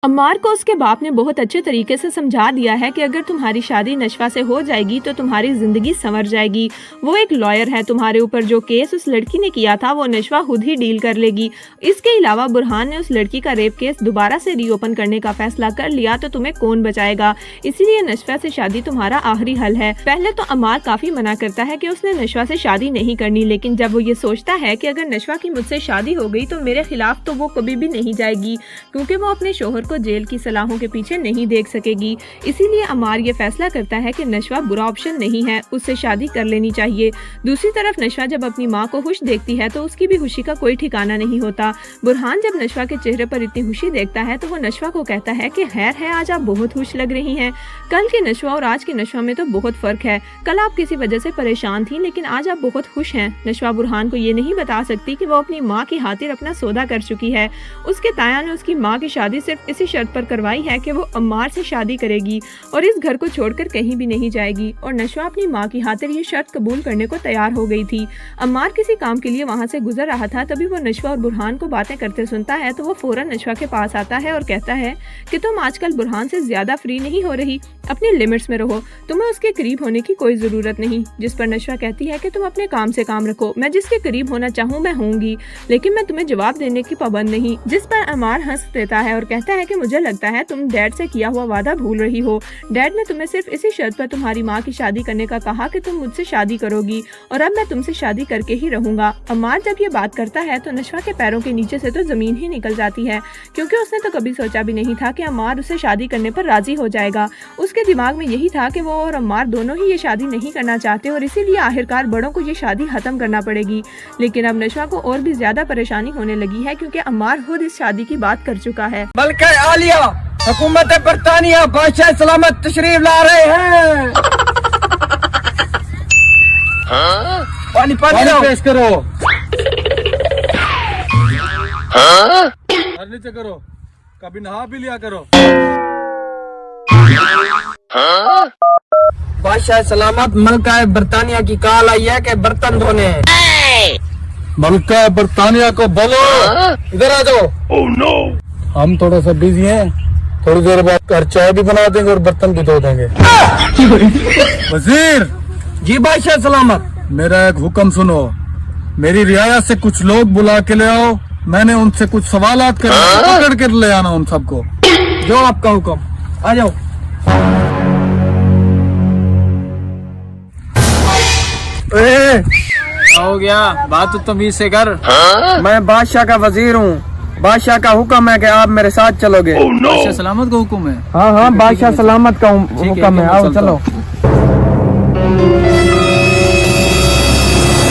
अम्मार को उसके बाप ने बहुत अच्छे तरीके से समझा दिया है कि अगर तुम्हारी शादी नशवा से हो जाएगी तो तुम्हारी जिंदगी संवर जाएगी। वो एक लॉयर है, तुम्हारे ऊपर जो केस उस लड़की ने किया था वो नशवा खुद ही डील कर लेगी। इसके अलावा बुरहान ने उस लड़की का रेप केस दोबारा से रीओपन करने का फैसला कर लिया तो तुम्हें कौन बचाएगा। इसीलिए नशवा से शादी तुम्हारा आखिरी हल है। पहले तो अम्मार काफी मना करता है कि उसने नशवा से शादी नहीं करनी, लेकिन जब वो ये सोचता है कि अगर नशवा की मुझसे शादी हो गई तो मेरे खिलाफ तो वो कभी भी नहीं जाएगी, क्योंकि वो अपने शोहर को जेल की सलाहों के पीछे नहीं देख सकेगी। इसीलिए अम्मार ये फैसला करता है कि नशवा बुरा ऑप्शन नहीं है, उससे शादी कर लेनी चाहिए। दूसरी तरफ नशवा जब अपनी माँ को खुश देखती है तो उसकी भी खुशी का कोई ठिकाना नहीं होता। बुरहान जब नशवा के चेहरे पर इतनी खुशी देखता है तो वो नशवा को कहता है कि खैर है, आज आप बहुत खुश लग रही हैं। कल के नशवा और आज के नशवा में तो बहुत फर्क है। कल आप किसी वजह से परेशान थी, लेकिन आज आप बहुत खुश हैं। नशवा बुरहान को ये नहीं बता सकती कि वो अपनी माँ की खातिर अपना सौदा कर चुकी है। उसके ताया ने उसकी माँ की शादी सिर्फ इसी शर्त पर करवाई है कि वो अम्मार से शादी करेगी और इस घर को छोड़कर कहीं भी नहीं जाएगी। और नशवा अपनी माँ की खातिर ये शर्त कबूल करने को तैयार हो गई थी। अम्मार किसी काम के लिए वहाँ से गुजर रहा था, तभी वो नशवा और बुरहान को बातें करते सुनता है तो वो फौरन नशवा के पास आता है और कहता है कि तुम आजकल बुरहान से ज्यादा फ्री नहीं हो रही, अपने लिमिट्स में रहो, तुम्हें उसके करीब होने की कोई जरूरत नहीं। जिस पर नशवा कहती है कि तुम अपने काम से काम रखो, मैं जिसके करीब होना चाहूँ मैं होंगी, लेकिन मैं तुम्हें जवाब देने की पाबंद नहीं। जिस पर अम्मार हंस देता है और कहता है कि मुझे लगता है तुम डैड से किया हुआ वादा भूल रही हो। डैड ने तुम्हें सिर्फ इसी शर्त पर तुम्हारी माँ की शादी करने का कहा कि तुम मुझसे शादी करोगी और अब मैं तुमसे शादी करके ही रहूंगा। अम्मार जब ये बात करता है तो नशवा के पैरों के नीचे से तो जमीन ही निकल जाती है, क्योंकि उसने तो कभी सोचा भी नहीं था कि अम्मार उसे शादी करने पर राजी हो जाएगा। उसके दिमाग में यही था कि वो और अम्मार दोनों ही ये शादी नहीं करना चाहते और इसीलिए आखिरकार बड़ों को ये शादी खत्म करना पड़ेगी। लेकिन अब नशवा को और भी ज्यादा परेशानी होने लगी है, क्योंकि अम्मार खुद इस शादी की बात कर चुका है। बल्कि आलिया हुकूमत बरतानिया बादशाह सलामत तशरीफ ला रहे हैं। पानी पेश करो। नीचे करो, कभी नहा भी लिया करो। बादशाह सलामत मलका बरतानिया की कॉल आई है कि बर्तन धोने हैं। मलका बरतानिया को बोलो इधर आ जाओ। Oh, no. हम थोड़ा सा बिजी हैं, थोड़ी देर बाद घर चाय भी बना देंगे और बर्तन भी धो देंगे। वजीर जी बादशाह सलामत। मेरा एक हुक्म सुनो, मेरी रियाया से कुछ लोग बुला के ले आओ, मैंने उनसे कुछ सवालात करने, पकड़ कर ले आना उन सबको। जो आपका हुक्म, आ जाओ। हो गया, बात तो तमीज से कर। मैं बादशाह का वजीर हूँ, बादशाह का हुक्म है कि आप मेरे साथ चलोगे। बादशाह सलामत का हुक्म है। हाँ हाँ, बादशाह सलामत का हुक्म है, आओ चलो।